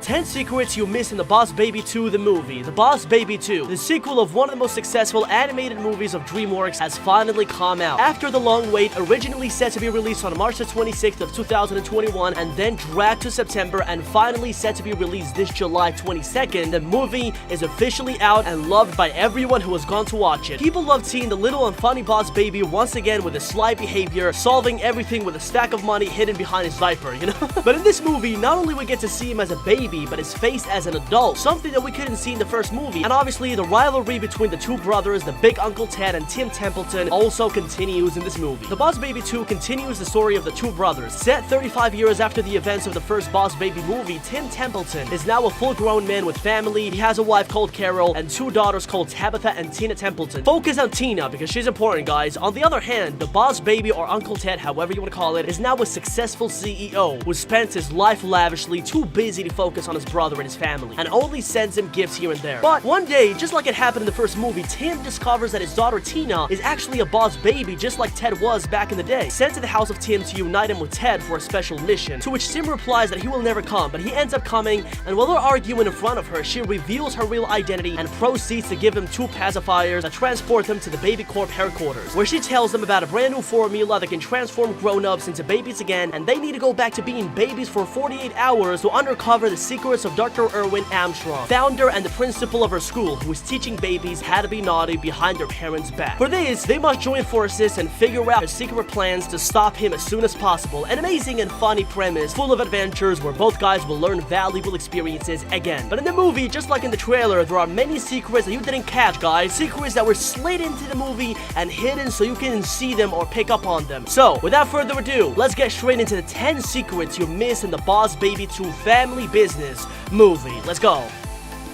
10 secrets you missed in The Boss Baby 2 the movie. The Boss Baby 2, the sequel of one of the most successful animated movies of Dreamworks, has finally come out. After the long wait, originally set to be released on March 26th of 2021 and then dragged to September and finally set to be released this July 22nd, the movie is officially out and loved by everyone who has gone to watch it. People love seeing the little and funny Boss Baby once again with his sly behavior, solving everything with a stack of money hidden behind his diaper, you know? But in this movie, not only we get to see him as a baby, but is faced as an adult, something that we couldn't see in the first movie. And obviously, the rivalry between the two brothers, the big Uncle Ted and Tim Templeton, also continues in this movie. The Boss Baby 2 continues the story of the two brothers. Set 35 years after the events of the first Boss Baby movie, Tim Templeton is now a full-grown man with family. He has a wife called Carol and two daughters called Tabitha and Tina Templeton. Focus on Tina because she's important, guys. On the other hand, the Boss Baby, or Uncle Ted, however you want to call it, is now a successful CEO who spends his life lavishly, too busy to focus on his brother and his family, and only sends him gifts here and there. But one day, just like it happened in the first movie, Tim discovers that his daughter Tina is actually a Boss Baby, just like Ted was back in the day. Sent to the house of Tim to unite him with Ted for a special mission, to which Tim replies that he will never come, but he ends up coming, and while they're arguing in front of her, she reveals her real identity and proceeds to give him two pacifiers that transport them to the Baby Corp headquarters, where she tells them about a brand new formula that can transform grown-ups into babies again, and they need to go back to being babies for 48 hours to uncover the secrets of Dr. Erwin Armstrong, founder and the principal of her school, who is teaching babies how to be naughty behind their parents' back. For this, they must join forces and figure out their secret plans to stop him as soon as possible. An amazing and funny premise, full of adventures where both guys will learn valuable experiences again. But in the movie, just like in the trailer, there are many secrets that you didn't catch, guys. Secrets that were slid into the movie and hidden so you can see them or pick up on them. So, without further ado, let's get straight into the 10 secrets you missed in the Boss Baby 2 Family Business movie. Let's go.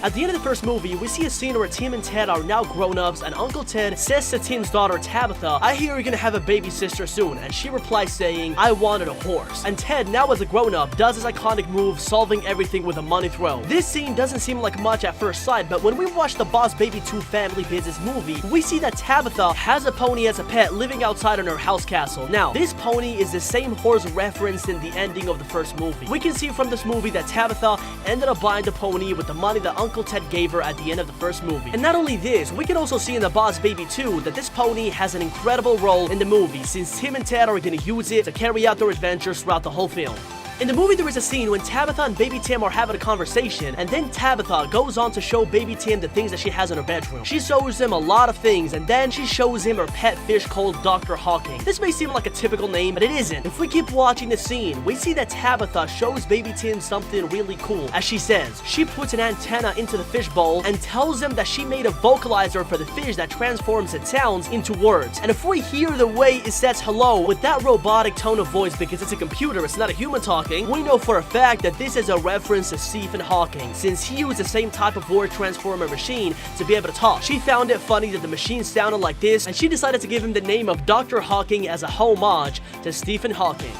At the end of the first movie, we see a scene where Tim and Ted are now grown-ups, and Uncle Ted says to Tim's daughter Tabitha, "I hear you're gonna have a baby sister soon," and she replies saying, "I wanted a horse." And Ted, now as a grown-up, does his iconic move, solving everything with a money throw. This scene doesn't seem like much at first sight, but when we watch the Boss Baby 2 Family Business movie, we see that Tabitha has a pony as a pet living outside in her house castle. Now, this pony is the same horse referenced in the ending of the first movie. We can see from this movie that Tabitha ended up buying the pony with the money that Uncle Ted gave her at the end of the first movie. And not only this, we can also see in the Boss Baby 2 that this pony has an incredible role in the movie, since Tim and Ted are gonna use it to carry out their adventures throughout the whole film. In the movie, there is a scene when Tabitha and Baby Tim are having a conversation, and then Tabitha goes on to show Baby Tim the things that she has in her bedroom. She shows him a lot of things, and then she shows him her pet fish called Dr. Hawking. This may seem like a typical name, but it isn't. If we keep watching the scene, we see that Tabitha shows Baby Tim something really cool. As she says, she puts an antenna into the fish bowl and tells him that she made a vocalizer for the fish that transforms its sounds into words. And if we hear the way it says hello with that robotic tone of voice, because it's a computer, it's not a human talking, we know for a fact that this is a reference to Stephen Hawking, since he used the same type of word transformer machine to be able to talk. She found it funny that the machine sounded like this, and she decided to give him the name of Dr. Hawking as a homage to Stephen Hawking.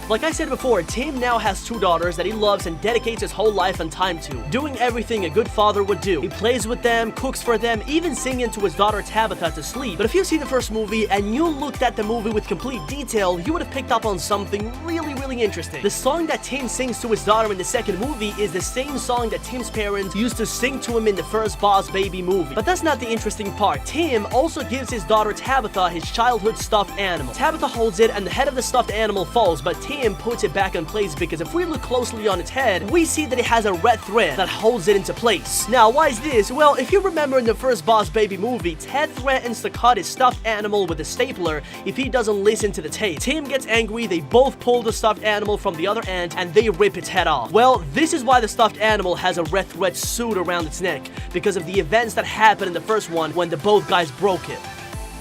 Like I said before, Tim now has two daughters that he loves and dedicates his whole life and time to, doing everything a good father would do. He plays with them, cooks for them, even singing to his daughter Tabitha to sleep. But if you've seen the first movie and you looked at the movie with complete detail, you would have picked up on something really interesting. The song that Tim sings to his daughter in the second movie is the same song that Tim's parents used to sing to him in the first Boss Baby movie. But that's not the interesting part. Tim also gives his daughter Tabitha his childhood stuffed animal. Tabitha holds it and the head of the stuffed animal falls, but Tim puts it back in place because if we look closely on its head, we see that it has a red thread that holds it into place. Now, why is this? Well, if you remember in the first Boss Baby movie, Ted threatens to cut his stuffed animal with a stapler if he doesn't listen to the tape. Tim gets angry, they both pull the stuffed animal from the other end and they rip its head off. Well, this is why the stuffed animal has a red thread suit around its neck, because of the events that happened in the first one when the both guys broke it.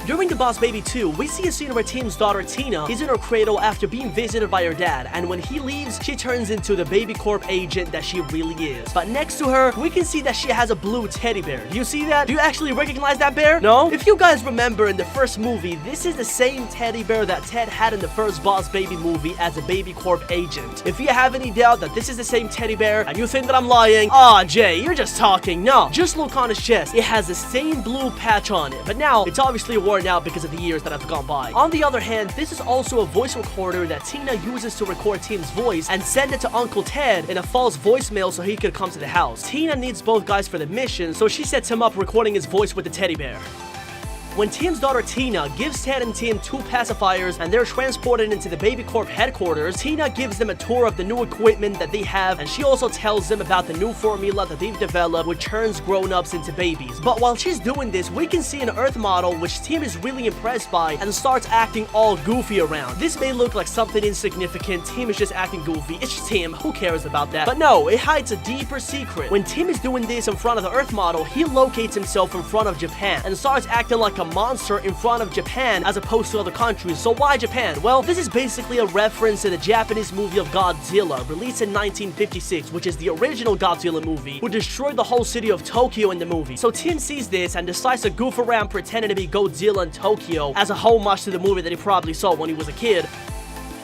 During the Boss Baby 2, we see a scene where Tim's daughter Tina is in her cradle after being visited by her dad, and when he leaves, she turns into the Baby Corp agent that she really is. But next to her, we can see that she has a blue teddy bear. Do you see that? Do you actually recognize that bear? No? If you guys remember in the first movie, this is the same teddy bear that Ted had in the first Boss Baby movie as a Baby Corp agent. If you have any doubt that this is the same teddy bear and you think that I'm lying, aw, Jay, you're just talking. No, just look on his chest. It has the same blue patch on it, but now it's obviously a worn out because of the years that have gone by. On the other hand, this is also a voice recorder that Tina uses to record Tim's voice and send it to Uncle Ted in a false voicemail so he could come to the house. Tina needs both guys for the mission, so she sets him up recording his voice with the teddy bear. When Tim's daughter Tina gives Ted and Tim 2 pacifiers and they're transported into the Baby Corp headquarters, Tina gives them a tour of the new equipment that they have, and she also tells them about the new formula that they've developed which turns grown-ups into babies. But while she's doing this, we can see an Earth model which Tim is really impressed by and starts acting all goofy around. This may look like something insignificant, Tim is just acting goofy, it's just Tim, who cares about that? But no, it hides a deeper secret. When Tim is doing this in front of the Earth model, he locates himself in front of Japan and starts acting like a monster in front of Japan as opposed to other countries. So why Japan? Well, this is basically a reference to the Japanese movie of Godzilla, released in 1956, which is the original Godzilla movie, who destroyed the whole city of Tokyo in the movie. So Tim sees this and decides to goof around pretending to be Godzilla in Tokyo as a homage to the movie that he probably saw when he was a kid.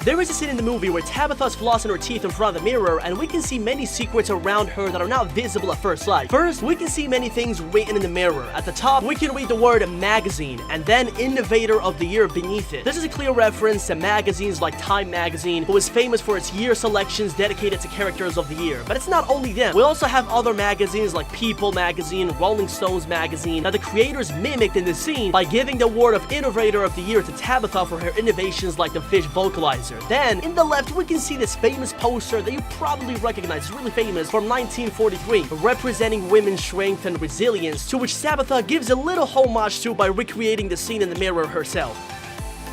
There is a scene in the movie where Tabitha's flossing her teeth in front of the mirror, and we can see many secrets around her that are not visible at first sight. First, we can see many things written in the mirror. At the top, we can read the word magazine, and then Innovator of the Year beneath it. This is a clear reference to magazines like Time magazine, who is famous for its year selections dedicated to characters of the year. But it's not only them. We also have other magazines like People magazine, Rolling Stones magazine, that the creators mimicked in this scene by giving the award of Innovator of the Year to Tabitha for her innovations like the fish vocalizer. Then, in the left, we can see this famous poster that you probably recognize, it's really famous, from 1943, representing women's strength and resilience, to which Tabitha gives a little homage to by recreating the scene in the mirror herself.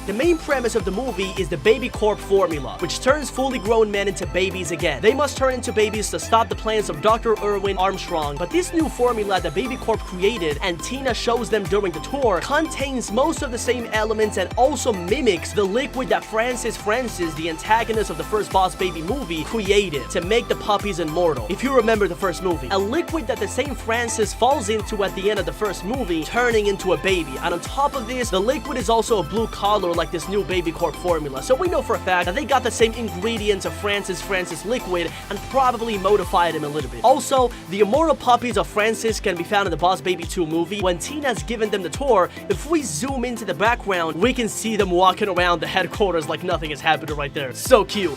The main premise of the movie is the Baby Corp formula, which turns fully grown men into babies again. They must turn into babies to stop the plans of Dr. Erwin Armstrong, but this new formula that Baby Corp created, and Tina shows them during the tour, contains most of the same elements and also mimics the liquid that Francis, the antagonist of the first Boss Baby movie, created to make the puppies immortal. If you remember the first movie, a liquid that the same Francis falls into at the end of the first movie, turning into a baby. And on top of this, the liquid is also a blue color like this new Baby Corp formula, so we know for a fact that they got the same ingredients of Francis liquid and probably modified him a little bit. Also, the immortal puppies of Francis can be found in the Boss Baby 2 movie. When Tina's given them the tour, if we zoom into the background, we can see them walking around the headquarters like nothing is happening right there. So cute.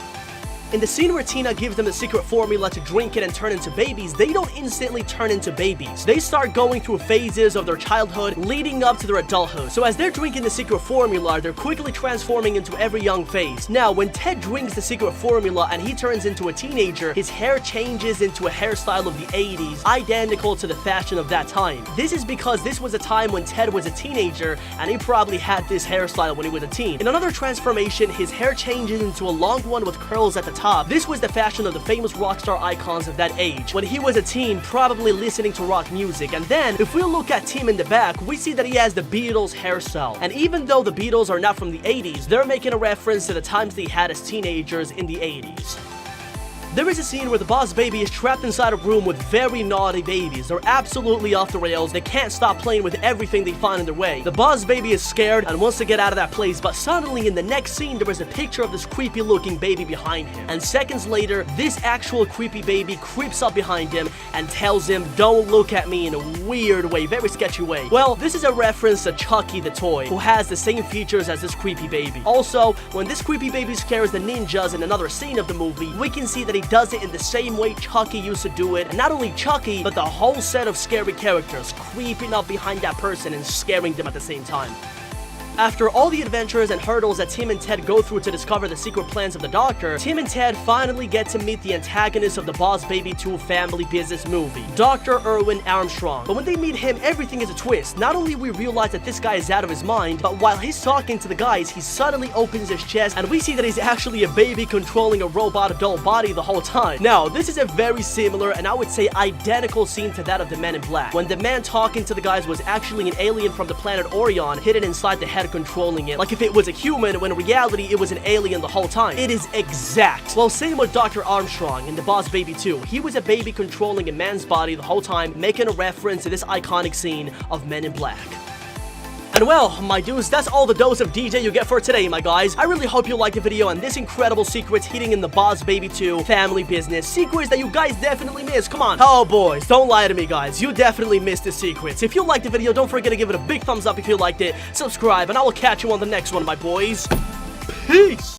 In the scene where Tina gives them the secret formula to drink it and turn into babies, they don't instantly turn into babies. They start going through phases of their childhood leading up to their adulthood. So as they're drinking the secret formula, they're quickly transforming into every young phase. Now, when Ted drinks the secret formula and he turns into a teenager, his hair changes into a hairstyle of the 80s, identical to the fashion of that time. This is because this was a time when Ted was a teenager and he probably had this hairstyle when he was a teen. In another transformation, his hair changes into a long one with curls at the top. This was the fashion of the famous rock star icons of that age, when he was a teen, probably listening to rock music. And then, if we look at Tim in the back, we see that he has the Beatles hairstyle. And even though the Beatles are not from the 80s, they're making a reference to the times they had as teenagers in the 80s. There is a scene where the Boss Baby is trapped inside a room with very naughty babies. They're absolutely off the rails. They can't stop playing with everything they find in their way. The Boss Baby is scared and wants to get out of that place, but suddenly in the next scene there is a picture of this creepy looking baby behind him. And seconds later, this actual creepy baby creeps up behind him and tells him, "Don't look at me," in a weird way, very sketchy way. Well, this is a reference to Chucky the toy, who has the same features as this creepy baby. Also, when this creepy baby scares the ninjas in another scene of the movie, we can see that he does it in the same way Chucky used to do it. And not only Chucky, but the whole set of scary characters creeping up behind that person and scaring them at the same time. After all the adventures and hurdles that Tim and Ted go through to discover the secret plans of the Doctor, Tim and Ted finally get to meet the antagonist of the Boss Baby 2 family business movie, Dr. Erwin Armstrong. But when they meet him, everything is a twist. Not only we realize that this guy is out of his mind, but while he's talking to the guys, he suddenly opens his chest and we see that he's actually a baby controlling a robot adult body the whole time. Now, this is a very similar and I would say identical scene to that of the Men in Black, when the man talking to the guys was actually an alien from the planet Orion hidden inside the head controlling it, like if it was a human, when in reality it was an alien the whole time. It is exact. Well, same with Dr. Armstrong in the Boss Baby 2. He was a baby controlling a man's body the whole time, making a reference to this iconic scene of Men in Black. And well, my dudes, that's all the dose of DJ you get for today, my guys. I really hope you liked the video and this incredible secrets hidden in the Boss Baby 2 family business. Secrets that you guys definitely missed. Come on. Oh, boys, don't lie to me, guys. You definitely missed the secrets. If you liked the video, don't forget to give it a big thumbs up if you liked it. Subscribe, and I will catch you on the next one, my boys. Peace!